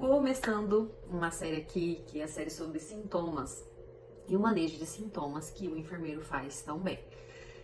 Começando uma série aqui, que é a série sobre sintomas e o manejo de sintomas que o enfermeiro faz tão bem.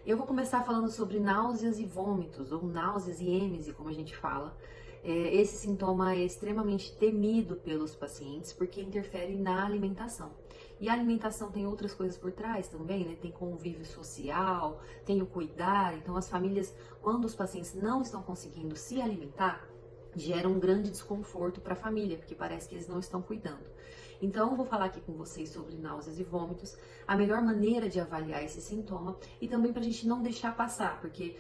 Eu vou começar falando sobre náuseas e vômitos, ou náuseas e êmese, como a gente fala. Esse sintoma é extremamente temido pelos pacientes porque interfere na alimentação. E a alimentação tem outras coisas por trás também, né? Tem convívio social, tem o cuidar. Então, as famílias, quando os pacientes não estão conseguindo se alimentar, gera um grande desconforto para a família, porque parece que eles não estão cuidando. Então, eu vou falar aqui com vocês sobre náuseas e vômitos, a melhor maneira de avaliar esse sintoma e também para a gente não deixar passar, porque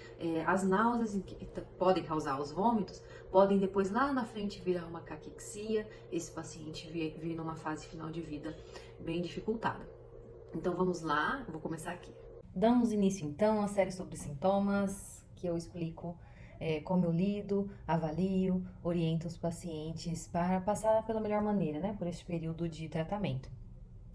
as náuseas que podem causar os vômitos podem depois lá na frente virar uma caquexia, esse paciente vir numa fase final de vida bem dificultada. Então, vamos lá, eu vou começar aqui. Damos início então à série sobre sintomas, que eu explico como eu lido, avalio, oriento os pacientes para passar pela melhor maneira, né, por esse período de tratamento.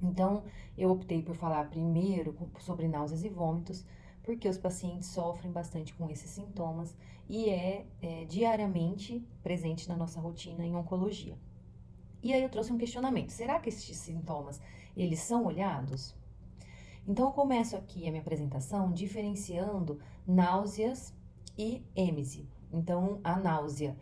Então, eu optei por falar primeiro sobre náuseas e vômitos, porque os pacientes sofrem bastante com esses sintomas e é diariamente presente na nossa rotina em oncologia. E aí eu trouxe um questionamento: será que esses sintomas, eles são olhados? Então, eu começo aqui a minha apresentação diferenciando náuseas e êmese. Então, a náusea,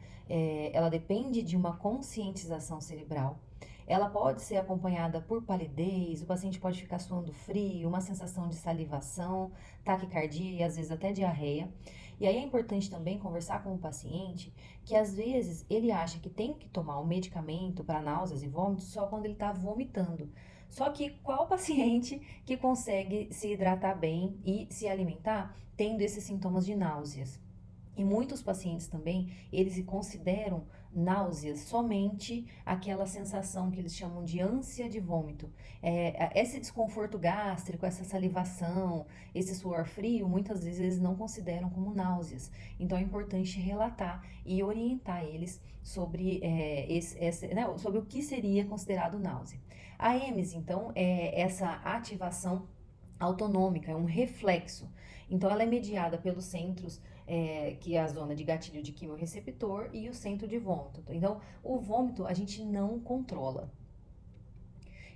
ela depende de uma conscientização cerebral. Ela pode ser acompanhada por palidez, o paciente pode ficar suando frio, uma sensação de salivação, taquicardia e às vezes até diarreia. E aí é importante também conversar com o paciente que às vezes ele acha que tem que tomar um medicamento para náuseas e vômitos só quando ele está vomitando. Só que qual paciente que consegue se hidratar bem e se alimentar tendo esses sintomas de náuseas? E muitos pacientes também, eles consideram náuseas somente aquela sensação que eles chamam de ânsia de vômito. Esse desconforto gástrico, essa salivação, esse suor frio, muitas vezes eles não consideram como náuseas. Então é importante relatar e orientar eles sobre, sobre o que seria considerado náusea. A êmese, então, é essa ativação autonômica, é um reflexo. Então, ela é mediada pelos centros, que é a zona de gatilho de quimiorreceptor e o centro de vômito. Então, o vômito a gente não controla.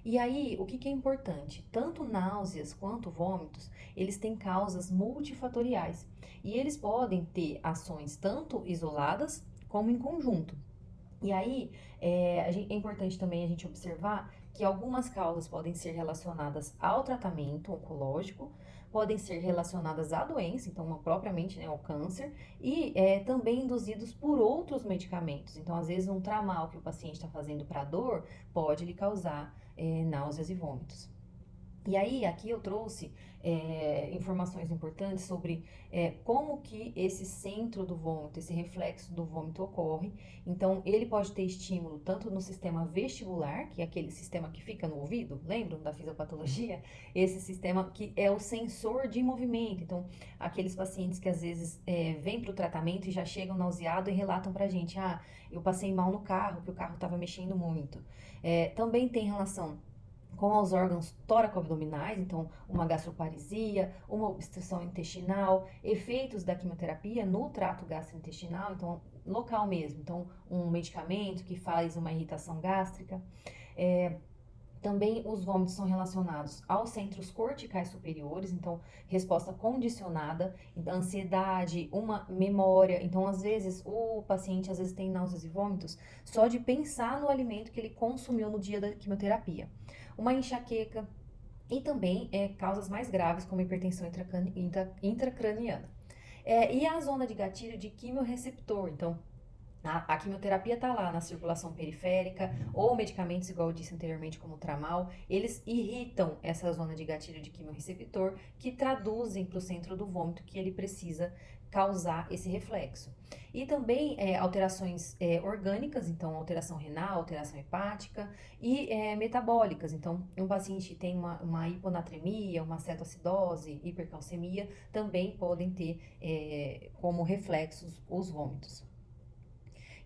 E aí, o que é importante? Tanto náuseas quanto vômitos, eles têm causas multifatoriais. E eles podem ter ações tanto isoladas como em conjunto. E aí, é importante também a gente observar que algumas causas podem ser relacionadas ao tratamento oncológico, podem ser relacionadas à doença, então propriamente, né, ao câncer, e também induzidos por outros medicamentos. Então, às vezes, um tramal que o paciente está fazendo para dor pode lhe causar náuseas e vômitos. E aí, aqui eu trouxe informações importantes sobre como que esse centro do vômito, esse reflexo do vômito ocorre. Então, ele pode ter estímulo tanto no sistema vestibular, que é aquele sistema que fica no ouvido, lembram da fisiopatologia? Esse sistema que é o sensor de movimento. Então, aqueles pacientes que às vezes vêm para o tratamento e já chegam nauseados e relatam para a gente: ah, eu passei mal no carro, que o carro estava mexendo muito. Também tem relação com os órgãos tóraco-abdominais, então uma gastroparesia, uma obstrução intestinal, efeitos da quimioterapia no trato gastrointestinal, então local mesmo, então um medicamento que faz uma irritação gástrica. Também os vômitos são relacionados aos centros corticais superiores, então resposta condicionada, ansiedade, uma memória. Então, às vezes, o paciente tem náuseas e vômitos só de pensar no alimento que ele consumiu no dia da quimioterapia. Uma enxaqueca e também causas mais graves, como hipertensão intracraniana. E a zona de gatilho de quimiorreceptor, então a quimioterapia está lá na circulação periférica, ou medicamentos, igual eu disse anteriormente, como o tramal, eles irritam essa zona de gatilho de quimiorreceptor, que traduzem para o centro do vômito que ele precisa causar esse reflexo. E também alterações orgânicas, então alteração renal, alteração hepática e metabólicas. Então, um paciente tem uma hiponatremia, uma cetoacidose, hipercalcemia, também podem ter como reflexos os vômitos.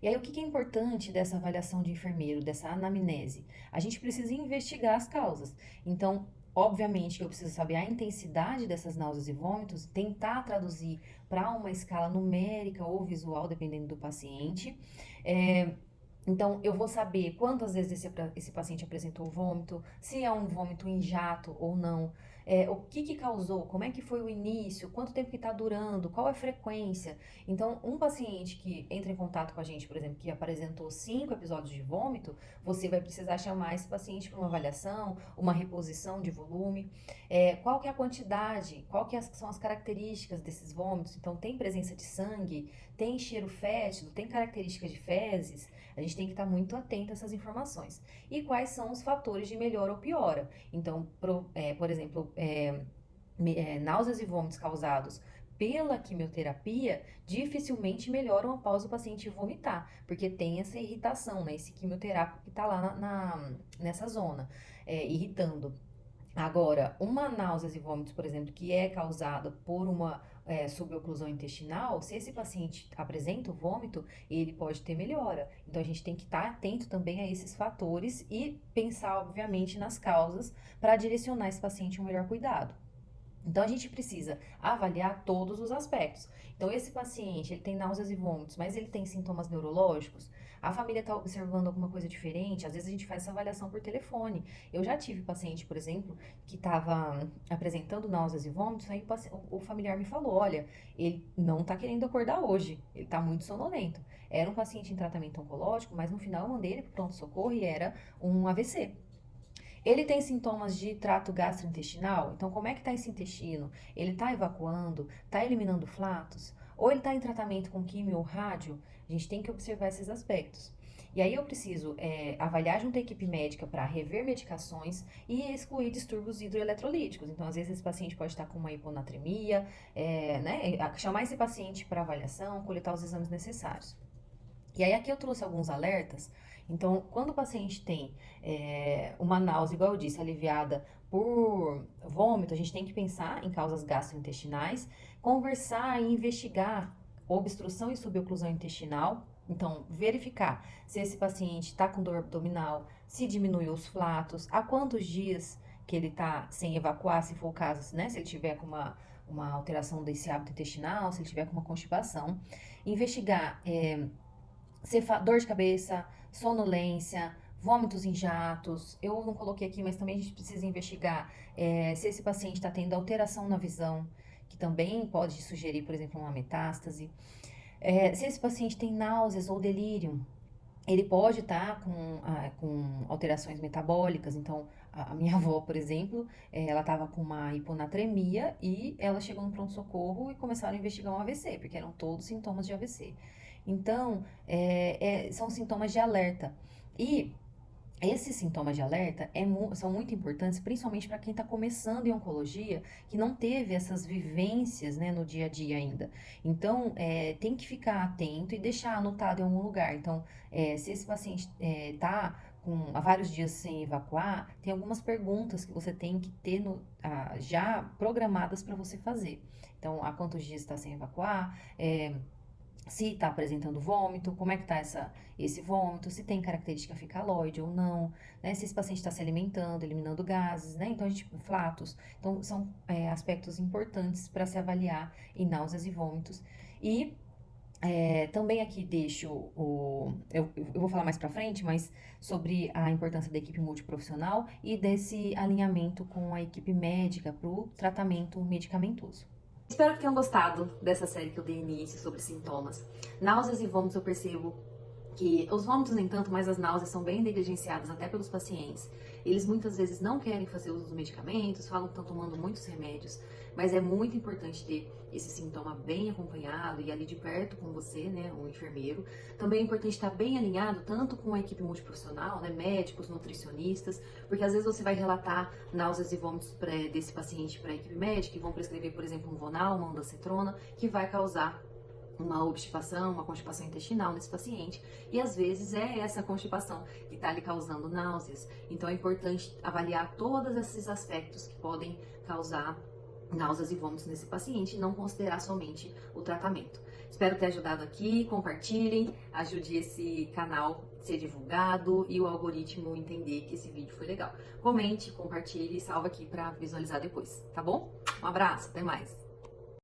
E aí, o que é importante dessa avaliação de enfermeiro, dessa anamnese? A gente precisa investigar as causas. Então, obviamente que eu preciso saber a intensidade dessas náuseas e vômitos, tentar traduzir para uma escala numérica ou visual, dependendo do paciente. Então, eu vou saber quantas vezes esse paciente apresentou vômito, se é um vômito em jato ou não, o que que causou, como é que foi o início, quanto tempo que está durando, qual é a frequência. Então, um paciente que entra em contato com a gente, por exemplo, que apresentou 5 episódios de vômito, você vai precisar chamar esse paciente para uma avaliação, uma reposição de volume. Qual que é a quantidade, são as características desses vômitos. Então, tem presença de sangue, tem cheiro fétido, tem características de fezes. A gente tem que estar muito atento a essas informações. E quais são os fatores de melhora ou piora. Então, por exemplo, náuseas e vômitos causados pela quimioterapia dificilmente melhoram após o paciente vomitar, porque tem essa irritação, né? Esse quimioterápico que está lá nessa zona, irritando. Agora, uma náuseas e vômitos, por exemplo, que é causada por uma suboclusão intestinal, se esse paciente apresenta o vômito, ele pode ter melhora. Então, a gente tem que estar atento também a esses fatores e pensar, obviamente, nas causas para direcionar esse paciente a um melhor cuidado. Então, a gente precisa avaliar todos os aspectos. Então, esse paciente, ele tem náuseas e vômitos, mas ele tem sintomas neurológicos? A família está observando alguma coisa diferente? Às vezes a gente faz essa avaliação por telefone. Eu já tive paciente, por exemplo, que estava apresentando náuseas e vômitos, aí o familiar me falou, olha, ele não está querendo acordar hoje, ele está muito sonolento. Era um paciente em tratamento oncológico, mas no final eu mandei ele para o pronto-socorro e era um AVC. Ele tem sintomas de trato gastrointestinal? Então, como é que está esse intestino? Ele está evacuando? Está eliminando flatos? Ou ele está em tratamento com químio ou rádio? A gente tem que observar esses aspectos. E aí eu preciso avaliar junto à equipe médica para rever medicações e excluir distúrbios hidroeletrolíticos. Então, às vezes, esse paciente pode estar com uma hiponatremia, né? Chamar esse paciente para avaliação, coletar os exames necessários. E aí aqui eu trouxe alguns alertas. Então, quando o paciente tem uma náusea, igual eu disse, aliviada por vômito, a gente tem que pensar em causas gastrointestinais, conversar e investigar obstrução e suboclusão intestinal. Então, verificar se esse paciente está com dor abdominal, se diminuiu os flatos, há quantos dias que ele está sem evacuar, se for o caso, né? Se ele tiver com uma alteração desse hábito intestinal, se ele tiver com uma constipação. Investigar dor de cabeça, sonolência, vômitos em jatos. Eu não coloquei aqui, mas também a gente precisa investigar se esse paciente está tendo alteração na visão, que também pode sugerir, por exemplo, uma metástase. Se esse paciente tem náuseas ou delírio, ele pode estar com alterações metabólicas. Então, a minha avó, por exemplo, ela estava com uma hiponatremia e ela chegou no pronto-socorro e começaram a investigar um AVC, porque eram todos sintomas de AVC. Então, são sintomas de alerta. E esses sintomas de alerta são muito importantes, principalmente para quem está começando em oncologia, que não teve essas vivências, né, no dia a dia ainda. Então, tem que ficar atento e deixar anotado em algum lugar. Então, se esse paciente está há vários dias sem evacuar, tem algumas perguntas que você tem que ter já programadas para você fazer. Então, há quantos dias está sem evacuar? Se está apresentando vômito, como é que está esse vômito, se tem característica fecaloide ou não, né? Se esse paciente está se alimentando, eliminando gases, né? Então, flatos. Então, são aspectos importantes para se avaliar em náuseas e vômitos. E também aqui deixo eu vou falar mais para frente, mas sobre a importância da equipe multiprofissional e desse alinhamento com a equipe médica para o tratamento medicamentoso. Espero que tenham gostado dessa série que eu dei início sobre sintomas. Náuseas e vômitos eu percebo que os vômitos nem tanto, mas as náuseas são bem negligenciadas até pelos pacientes. Eles muitas vezes não querem fazer uso dos medicamentos, falam que estão tomando muitos remédios, mas é muito importante ter esse sintoma bem acompanhado e ali de perto com você, né, um enfermeiro. Também é importante estar bem alinhado tanto com a equipe multiprofissional, né, médicos, nutricionistas, porque às vezes você vai relatar náuseas e vômitos desse paciente para a equipe médica e vão prescrever, por exemplo, um Vonal, uma ondansetrona, que vai causar uma obstipação, uma constipação intestinal nesse paciente, e às vezes é essa constipação que está lhe causando náuseas. Então é importante avaliar todos esses aspectos que podem causar náuseas e vômitos nesse paciente e não considerar somente o tratamento. Espero ter ajudado aqui, compartilhem, ajude esse canal a ser divulgado e o algoritmo entender que esse vídeo foi legal. Comente, compartilhe e salva aqui para visualizar depois, tá bom? Um abraço, até mais!